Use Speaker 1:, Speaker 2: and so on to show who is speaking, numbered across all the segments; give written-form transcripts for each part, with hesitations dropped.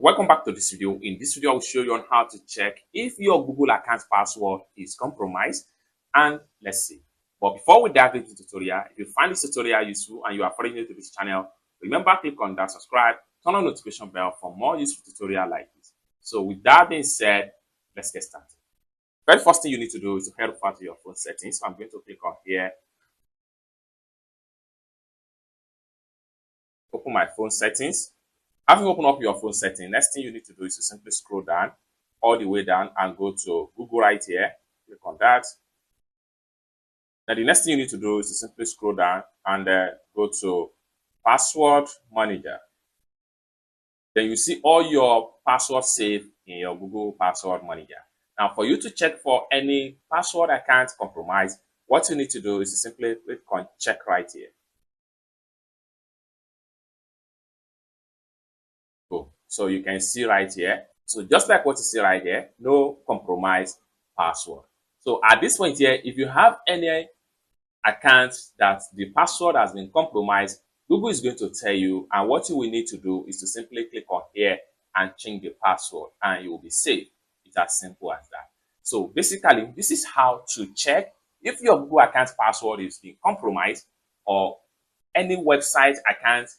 Speaker 1: Welcome back to this video. In this video, I will show you on how to check if your Google account password is compromised. And let's see. But before we dive into the tutorial, if you find this tutorial useful and you are foreign to this channel, remember to click on that subscribe, turn on notification bell for more useful tutorial like this. So with that being said, let's get started. Very first thing you need to do is to head over to your phone settings. So I'm going to click on here. Open my phone settings. After you open up your phone setting, next thing you need to do is to simply scroll down all the way down and go to Google right here. Click on that. Now the next thing you need to do is to simply scroll down and go to Password Manager. Then you see all your passwords saved in your Google Password Manager. Now for you to check for any password account compromise, what you need to do is to simply click on check right here. So you can see right here. So just like what you see right here, no compromised password. So at this point here, if you have any account that the password has been compromised, Google is going to tell you, and what you will need to do is to simply click on here and change the password and you will be safe. It's as simple as that. So basically, this is how to check if your Google account password is being compromised or any website account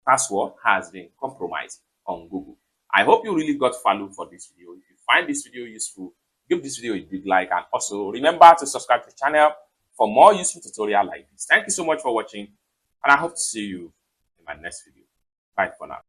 Speaker 1: password has been compromised on Google. I hope you really got value for this video. If you find this video useful, give this video a big like, and also remember to subscribe to the channel for more useful tutorial like this. Thank you so much for watching, and I hope to see you in my next video. Bye for now.